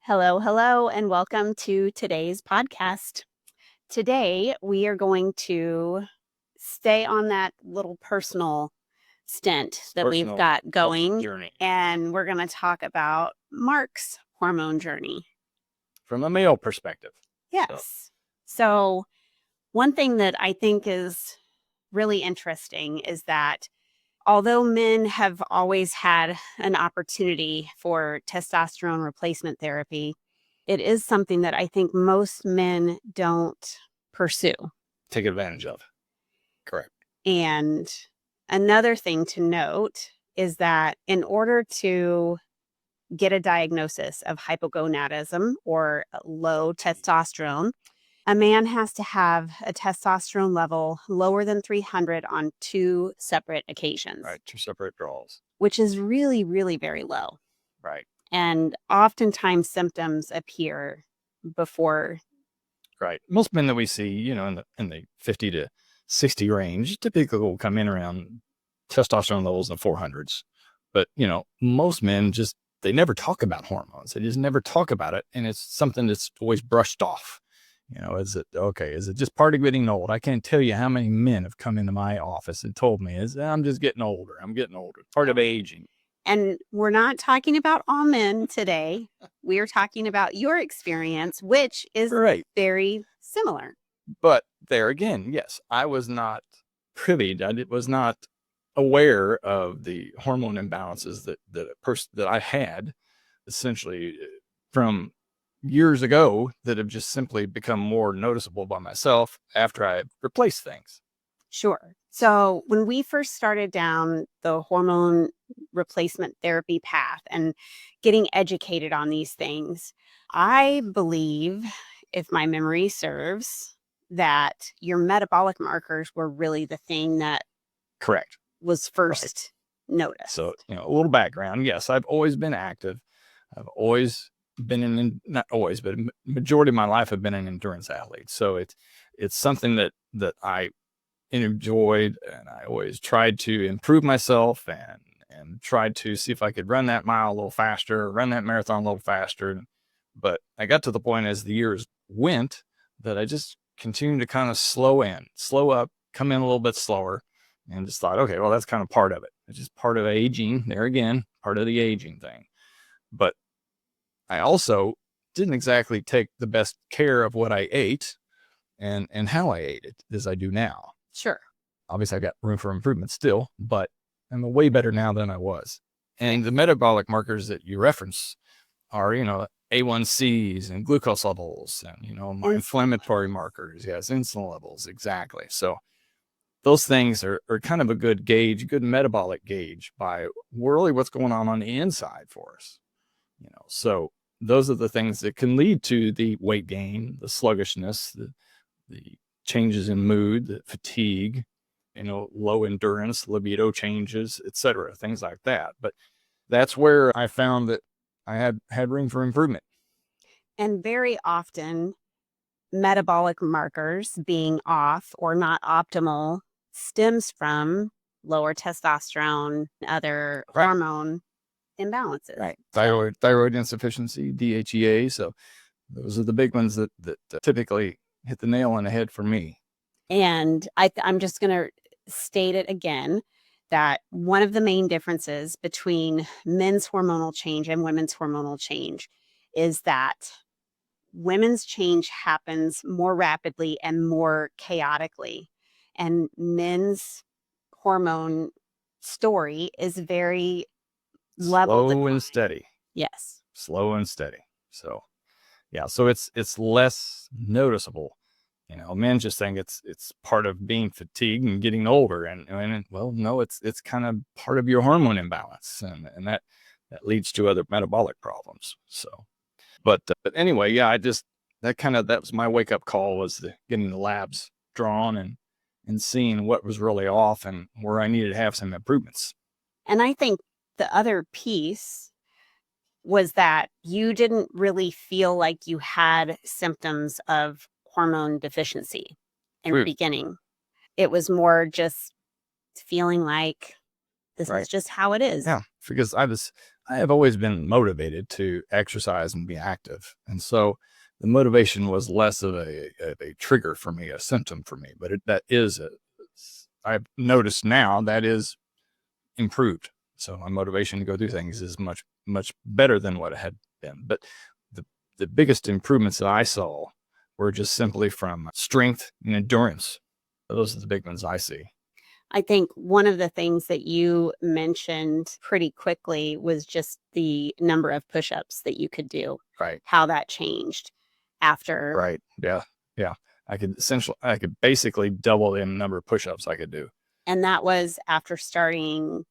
Hello, hello, and welcome to today's podcast. Today, we are going to stay on that little personal stint that we've Personal got health going, journey and we're going to talk about Mark's hormone journey. from a male perspective. Yes. So, one thing that I think is really interesting is that although men have always had an opportunity for testosterone replacement therapy, it is something that I think most men don't pursue. Take advantage of. Correct. And another thing to note is that in order to get a diagnosis of hypogonadism or low testosterone, a man has to have a testosterone level lower than 300 on 2 separate occasions. Right. 2 separate draws. Which is really, really very low. Right. And oftentimes symptoms appear before. Right. Most men that we see, in the 50 to 60 range, typically will come in around testosterone levels in the 400s. But, most men they never talk about hormones. They just never talk about it. And it's something that's always brushed off. Is it just part of getting old? I can't tell you how many men have come into my office and told me, I'm just getting older. I'm getting older. Part of aging. And we're not talking about all men today. We are talking about your experience, which is very similar. But there again, yes, I was not privy. I was not aware of the hormone imbalances that I had essentially from years ago that have just simply become more noticeable by myself after I replaced things. Sure. So when we first started down the hormone replacement therapy path and getting educated on these things, I believe, if my memory serves, that your metabolic markers were really the thing that correct was first noticed. So, a little background. Yes, I've always been active. I've always been not always, but majority of my life I've been an endurance athlete. So it's something that I enjoyed, and I always tried to improve myself and tried to see if I could run that mile a little faster, run that marathon a little faster. But I got to the point as the years went that I just continued to kind of slow up, come in a little bit slower, and just thought, okay, well, that's kind of part of it. It's just part of aging. There again, part of the aging thing. But I also didn't exactly take the best care of what I ate and how I ate it as I do now. Sure. Obviously, I've got room for improvement still, but I'm way better now than I was. And the metabolic markers that you reference are, A1Cs and glucose levels and, my inflammatory markers. Yes, insulin levels. Exactly. So those things are kind of a good gauge, good metabolic gauge by really what's going on the inside for us. So those are the things that can lead to the weight gain, the sluggishness, the changes in mood, the fatigue, low endurance, libido changes, etc., things like that. But that's where I found that I had room for improvement. And very often, metabolic markers being off or not optimal stems from lower testosterone, other hormone imbalances. Right. Thyroid insufficiency, DHEA. So those are the big ones that typically hit the nail on the head for me. And I'm just going to state it again, that one of the main differences between men's hormonal change and women's hormonal change is that women's change happens more rapidly and more chaotically. And men's hormone story is very level. Slow and steady. Yes. Slow and steady. So, yeah. So it's less noticeable. Men just think it's part of being fatigued and getting older, and well, no, it's kind of part of your hormone imbalance, and that leads to other metabolic problems. So, but anyway, yeah, that was my wake up call, was getting the labs drawn and seeing what was really off and where I needed to have some improvements. And I think the other piece was that you didn't really feel like you had symptoms of hormone deficiency in the beginning. It was more just feeling like this is just how it is. Yeah, because I I have always been motivated to exercise and be active. And so the motivation was less of a trigger for me, a symptom for me, but I've noticed now that is improved. So my motivation to go do things is much, much better than what it had been. But the biggest improvements that I saw were just simply from strength and endurance. Those are the big ones I see. I think one of the things that you mentioned pretty quickly was just the number of push-ups that you could do. Right. How that changed after. Right. Yeah. Yeah. I could basically double the number of push-ups I could do. And that was after starting.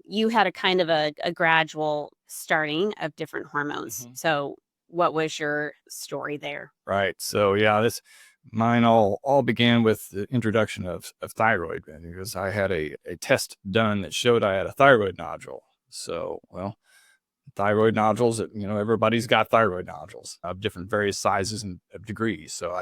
You had a kind of a gradual starting of different hormones. Mm-hmm. So what was your story there? Right. So yeah, mine all began with the introduction of thyroid, because I had a test done that showed I had a thyroid nodule. So, well, thyroid nodules, everybody's got thyroid nodules of different various sizes and of degrees. So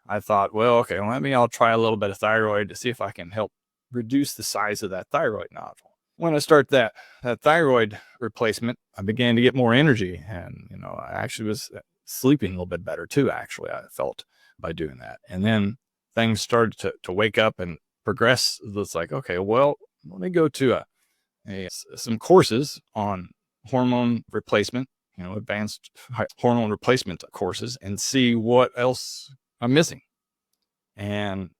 I thought, well, okay, I'll try a little bit of thyroid to see if I can help reduce the size of that thyroid nodule. When I start that thyroid replacement, I began to get more energy, and I actually was sleeping a little bit better too. Actually, I felt by doing that, and then things started to wake up and progress. It's like, okay, well, let me go to some courses on hormone replacement, advanced hormone replacement courses, and see what else I'm missing. And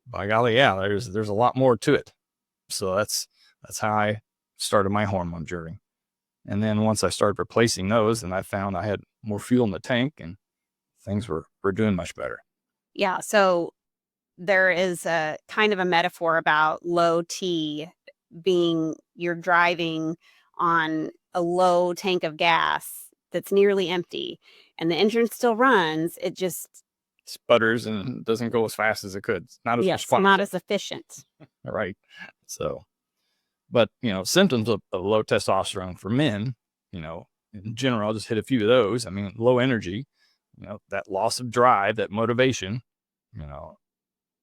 by golly, yeah, there's a lot more to it. So that's how I started my hormone journey. And then once I started replacing those, and I found I had more fuel in the tank, and things were doing much better. Yeah. So there is a kind of a metaphor about low T being you're driving on a low tank of gas that's nearly empty, and the engine still runs. It just sputters and doesn't go as fast as it could. It's not as responsive. Not as efficient. Right. So, but symptoms of low testosterone for men, in general, I'll just hit a few of those. I mean, low energy, that loss of drive, that motivation,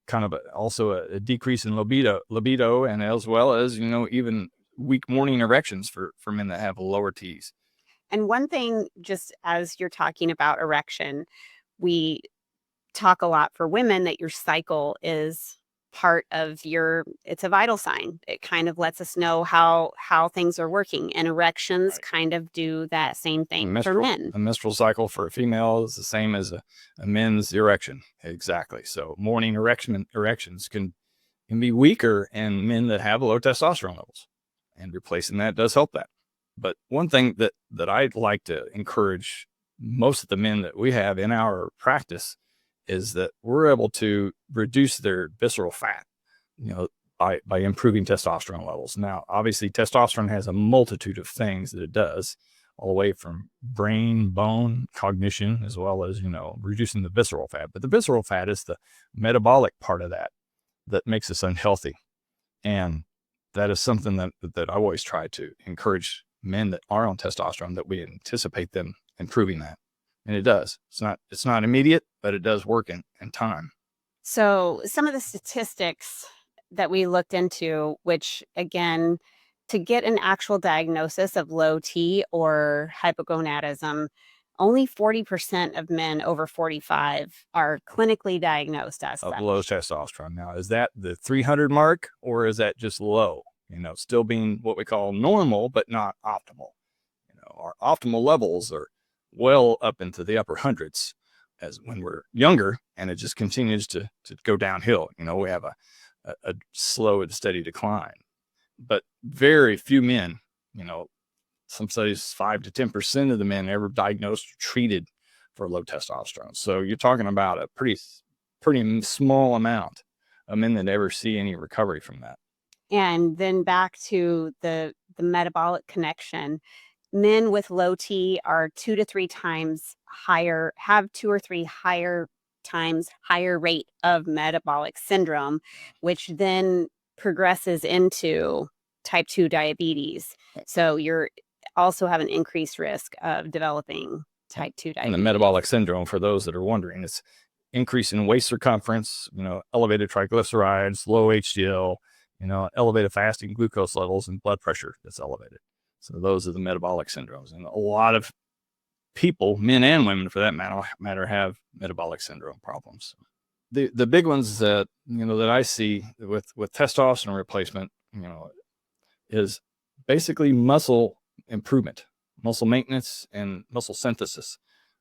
kind of also a decrease in libido, and as well as, even weak morning erections for men that have lower T's. And one thing, just as you're talking about erection, we talk a lot for women that your cycle is part of it's a vital sign. It kind of lets us know how things are working, and erections kind of do that same thing for men. A menstrual cycle for a female is the same as a men's erection. Exactly. So morning erections can be weaker in men that have low testosterone levels, and replacing that does help that. But one thing that I'd like to encourage most of the men that we have in our practice is that we're able to reduce their visceral fat, by improving testosterone levels. Now, obviously, testosterone has a multitude of things that it does, all the way from brain, bone, cognition, as well as, reducing the visceral fat. But the visceral fat is the metabolic part of that makes us unhealthy. And that is something that I always try to encourage men that are on testosterone, that we anticipate them improving that. And it does. It's not immediate, but it does work in time. So some of the statistics that we looked into, which again, to get an actual diagnosis of low T or hypogonadism, only 40% of men over 45 are clinically diagnosed as such. Low testosterone. Now, is that the 300 mark, or is that just low? Still being what we call normal, but not optimal. Our optimal levels are well up into the upper hundreds as when we're younger, and it just continues to go downhill. We have a slow and steady decline, but very few men, some studies 5 to 10% of the men ever diagnosed or treated for low testosterone. So you're talking about a pretty small amount of men that ever see any recovery from that. And then back to the metabolic connection. Men with low T are 2 to 3 times higher, have 2 or 3 times higher rate of metabolic syndrome, which then progresses into type 2 diabetes. So you're also have an increased risk of developing type 2 diabetes. And the metabolic syndrome, for those that are wondering, it's increase in waist circumference, elevated triglycerides, low HDL, elevated fasting glucose levels, and blood pressure that's elevated. So those are the metabolic syndromes. And a lot of people, men and women for that matter, have metabolic syndrome problems. The big ones that, that I see with testosterone replacement, is basically muscle improvement, muscle maintenance, and muscle synthesis,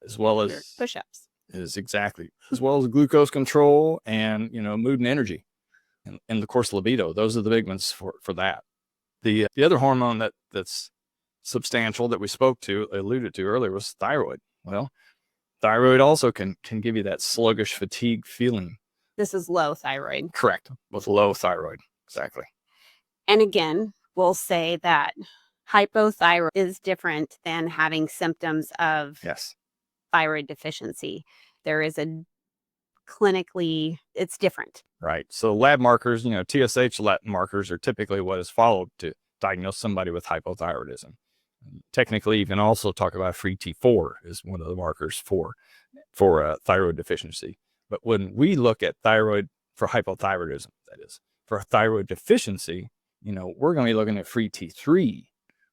as well as push-ups. As well as glucose control and, mood and energy, and of course libido. Those are the big ones for that. The other hormone that's substantial that we alluded to earlier was thyroid. Well, thyroid also can give you that sluggish fatigue feeling. This is low thyroid. Correct. With low thyroid. Exactly. And again, we'll say that hypothyroid is different than having symptoms of thyroid deficiency. There is it's different. Right. So lab markers, TSH lab markers are typically what is followed to diagnose somebody with hypothyroidism. Technically, you can also talk about free T4 is one of the markers for thyroid deficiency. But when we look at thyroid for hypothyroidism, that is, for thyroid deficiency, we're going to be looking at free T3,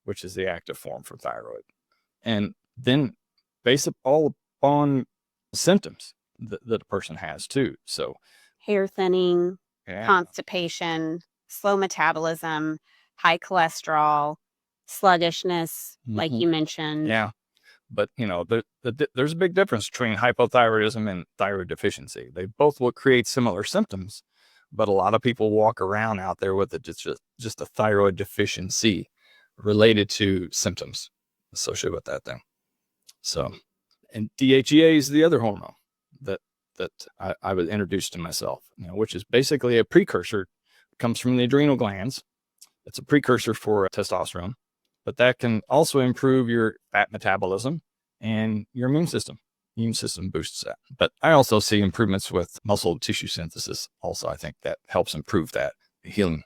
which is the active form for thyroid. And then base it all upon symptoms that a person has too. So hair thinning, constipation, slow metabolism, high cholesterol, sluggishness, like you mentioned. Yeah. But, there's a big difference between hypothyroidism and thyroid deficiency. They both will create similar symptoms, but a lot of people walk around out there with just a thyroid deficiency related to symptoms associated with that thing. So, and DHEA is the other hormone that I was introduced to myself, which is basically a precursor. It comes from the adrenal glands. It's a precursor for testosterone, but that can also improve your fat metabolism and your immune system. Immune system boosts that. But I also see improvements with muscle tissue synthesis. Also, I think that helps improve that healing.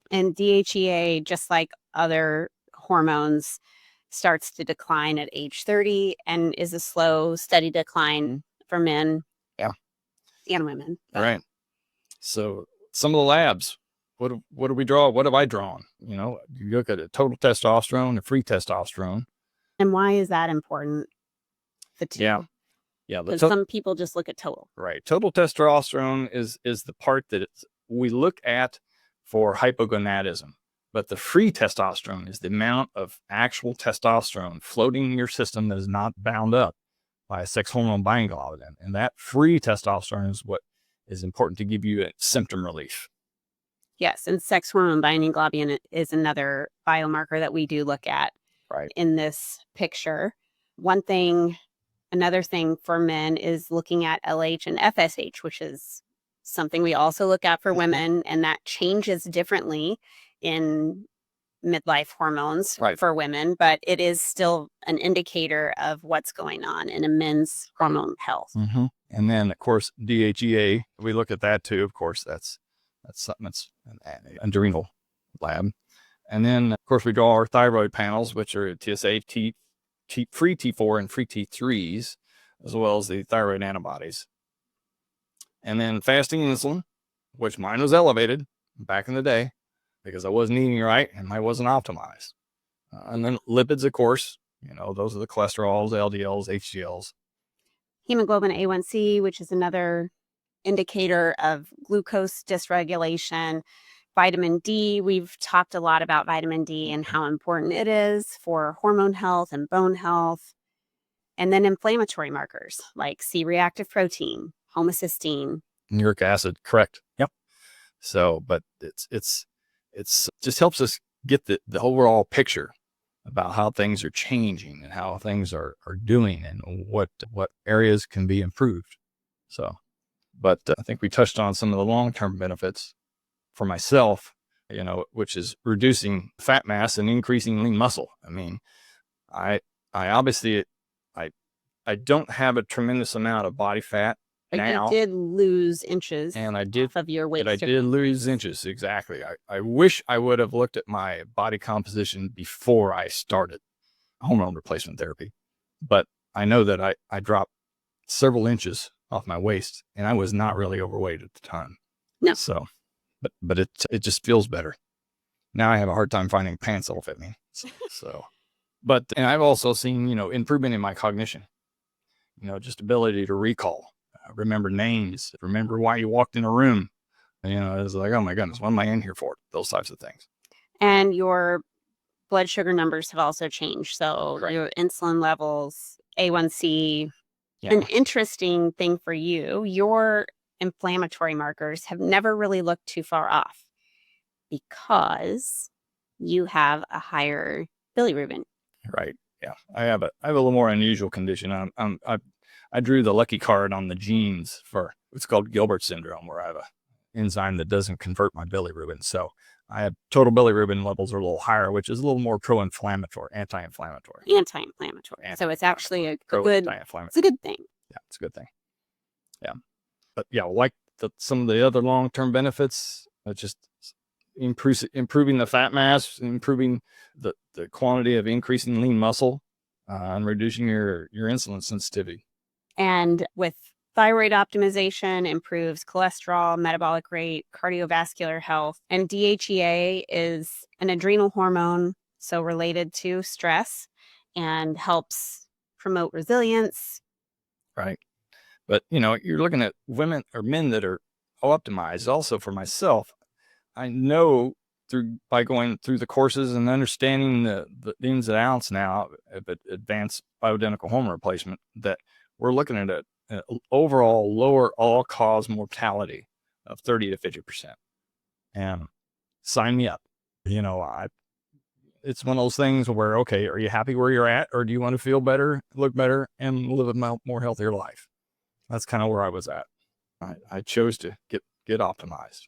And DHEA, just like other hormones, starts to decline at age 30 and is a slow, steady decline for men and women. Right. So some of the labs, what do we draw? What have I drawn? You look at a total testosterone, a free testosterone. And why is that important? The two. Yeah. Because some people just look at total. Right. Total testosterone is the part that we look at for hypogonadism. But the free testosterone is the amount of actual testosterone floating in your system that is not bound up by a sex hormone binding globulin. And that free testosterone is what is important to give you a symptom relief. Yes, and sex hormone binding globulin is another biomarker that we do look at in this picture. Another thing for men is looking at LH and FSH, which is something we also look at for women, and that changes differently in midlife hormones for women, but it is still an indicator of what's going on in a men's hormone health. Mm-hmm. And then, of course, DHEA, we look at that too. Of course, that's something that's an adrenal lab. And then, of course, we draw our thyroid panels, which are TSH, free T4 and free T3s, as well as the thyroid antibodies. And then fasting insulin, which mine was elevated back in the day because I wasn't eating right and I wasn't optimized. And then lipids, of course, those are the cholesterols, LDLs, HDLs. Hemoglobin A1C, which is another indicator of glucose dysregulation. Vitamin D, we've talked a lot about vitamin D and how important it is for hormone health and bone health. And then inflammatory markers like C-reactive protein, homocysteine. Uric acid, correct. Yep. So, but it's just helps us get the overall picture about how things are changing and how things are doing and what areas can be improved. So, but I think we touched on some of the long-term benefits for myself, which is reducing fat mass and increasing lean muscle. I mean, I obviously, I don't have a tremendous amount of body fat now. You did lose inches and I did, off of your weight. I did lose inches, exactly. I wish I would have looked at my body composition before I started hormone replacement therapy. But I know that I dropped several inches off my waist, and I was not really overweight at the time. No. So, but it just feels better. Now I have a hard time finding pants that'll fit me. So, but, and I've also seen, improvement in my cognition, just ability to recall, remember names, remember why you walked in a room. It's like, oh my goodness, what am I in here for? Those types of things. And your blood sugar numbers have also changed. So Correct. your insulin levels, A1C. Yeah. An interesting thing for you, your inflammatory markers have never really looked too far off because you have a higher bilirubin. Right. Yeah. I have a little more unusual condition. I drew the lucky card on the genes for what's called Gilbert syndrome, where I have a enzyme that doesn't convert my bilirubin. So I have total bilirubin levels are a little higher, which is a little more pro-inflammatory, anti-inflammatory. So it's actually a good thing. Yeah, it's a good thing. Yeah. But yeah, like some of the other long-term benefits, just improving the fat mass, improving the quantity of increasing lean muscle, and reducing your insulin sensitivity. And with thyroid optimization, improves cholesterol, metabolic rate, cardiovascular health. And DHEA is an adrenal hormone, so related to stress, and helps promote resilience. Right. But, you're looking at women or men that are optimized. Also for myself, I know by going through the courses and understanding the ins and outs now of advanced bioidentical hormone replacement, that we're looking at an overall lower all-cause mortality of 30 to 50%. And sign me up. It's one of those things where, okay, are you happy where you're at, or do you want to feel better, look better, and live a more healthier life? That's kind of where I was at. I chose to get optimized.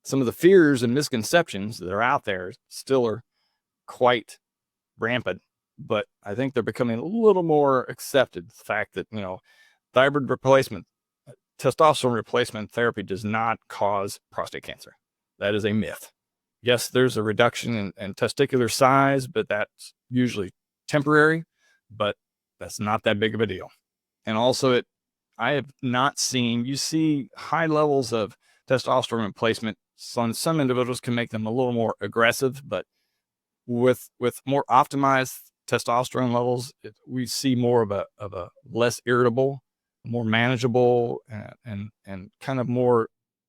Some of the fears and misconceptions that are out there still are quite rampant, but I think they're becoming a little more accepted. The fact that, thyroid replacement, testosterone replacement therapy does not cause prostate cancer. That is a myth. Yes, there's a reduction in testicular size, but that's usually temporary, but that's not that big of a deal. And also I have not seen, you see high levels of testosterone replacement. Some individuals can make them a little more aggressive, but with more optimized testosterone levels, we see more of a less irritable, more manageable, and kind of more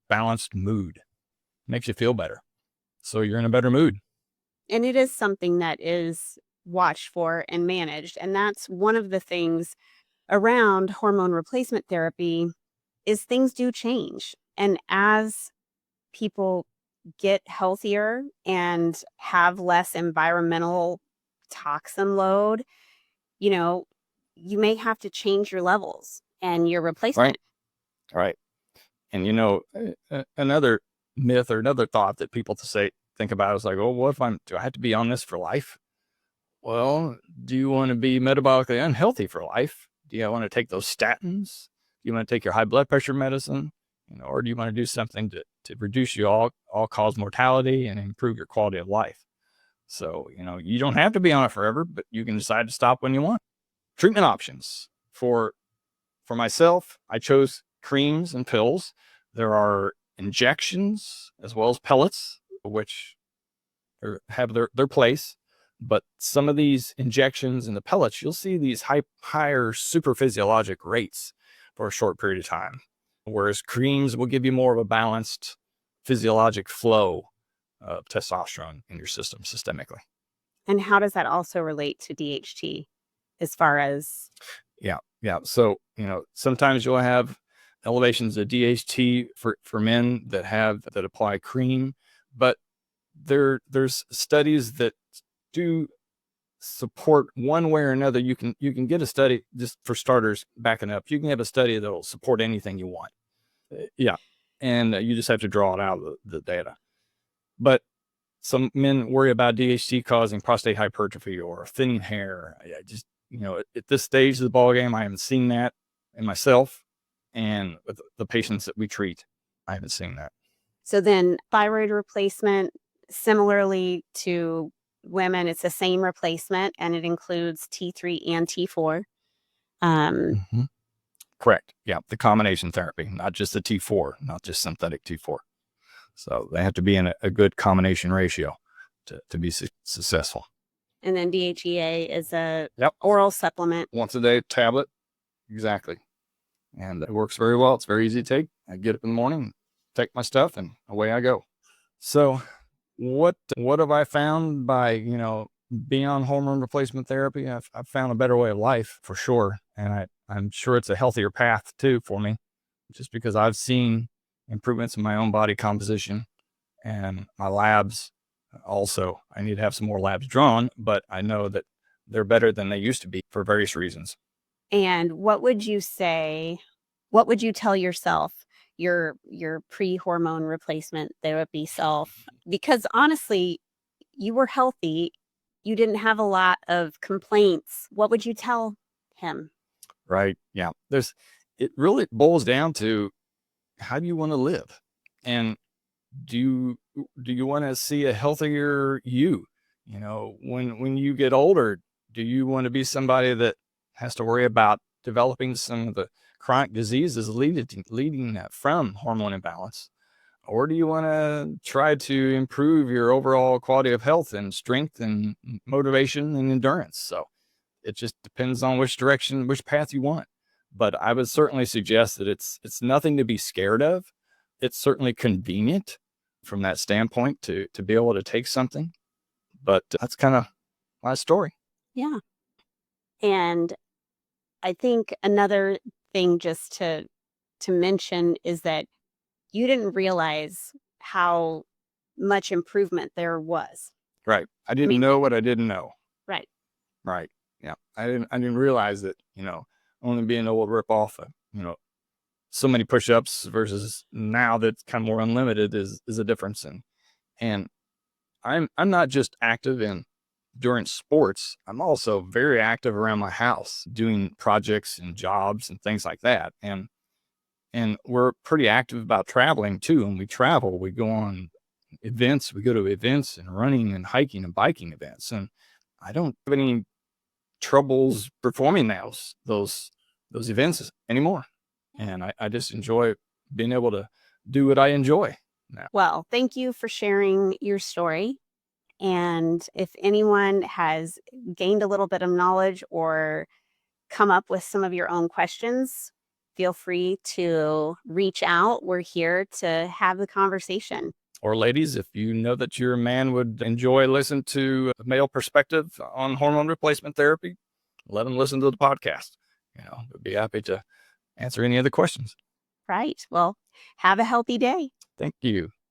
balanced mood. Makes you feel better. So you're in a better mood. And it is something that is watched for and managed. And that's one of the things around hormone replacement therapy is things do change. And as people get healthier and have less environmental toxin load, you may have to change your levels and your replacement. Right. And another myth or another thought that people think about is like, oh, what if do I have to be on this for life? Well, do you want to be metabolically unhealthy for life? Do you want to take those statins? Do you want to take your high blood pressure medicine? Or do you want to do something to reduce your all-cause mortality and improve your quality of life? So, you don't have to be on it forever, but you can decide to stop when you want. Treatment options. For myself, I chose creams and pills. There are injections as well as pellets, which have their place. But some of these injections and the pellets, you'll see these higher super physiologic rates for a short period of time. Whereas creams will give you more of a balanced physiologic flow of testosterone in your system systemically. And how does that also relate to DHT as far as? Yeah. So, sometimes you'll have elevations of DHT for men that apply cream, but there's studies that do support one way or another. You can get a study, just for starters, backing up. You can have a study that'll support anything you want. Yeah. And you just have to draw it out of the data. But some men worry about DHT causing prostate hypertrophy or thinning hair. I just, at this stage of the ballgame, I haven't seen that in myself, and with the patients that we treat, I haven't seen that. So then thyroid replacement, similarly to women, it's the same replacement, and it includes T3 and T4. Correct. Yeah. The combination therapy, not just the T4, not just synthetic T4. So they have to be in a good combination ratio. to be successful. And then DHEA is a Yep. oral supplement. Once a day tablet. Exactly. And it works very well. It's very easy to take. I get up in the morning, take my stuff, and away I go. So what have I found by, being on hormone replacement therapy? I've found a better way of life for sure. And I'm sure it's a healthier path too for me, just because I've seen improvements in my own body composition and my labs. Also, I need to have some more labs drawn, but I know that they're better than they used to be for various reasons. And what would you tell yourself, your pre-hormone replacement therapy self? Because honestly, you were healthy. You didn't have a lot of complaints. What would you tell him? Right. Yeah. It really boils down to, how do you want to live? And do you want to see a healthier you? When you get older, do you want to be somebody that has to worry about developing some of the chronic diseases leading from hormone imbalance? Or do you want to try to improve your overall quality of health and strength and motivation and endurance? So it just depends on which path you want. But I would certainly suggest that it's nothing to be scared of. It's certainly convenient from that standpoint to be able to take something. But that's kind of my story. Yeah. And I think another thing just to mention is that you didn't realize how much improvement there was. Right. I didn't know what I didn't know. Right. Right. Yeah. I didn't realize that, only being able to rip off, so many push-ups versus now that's kind of more unlimited is a difference. And I'm not just active during sports. I'm also very active around my house doing projects and jobs and things like that. And we're pretty active about traveling too. And we travel, we go on events, we go to events and running and hiking and biking events. And I don't have any troubles performing those events anymore. And I just enjoy being able to do what I enjoy now. Well, thank you for sharing your story. And if anyone has gained a little bit of knowledge or come up with some of your own questions, feel free to reach out. We're here to have the conversation. Or ladies, if you know that your man would enjoy listening to a male perspective on hormone replacement therapy, let them listen to the podcast. We'd be happy to answer any other questions. Right. Well, have a healthy day. Thank you.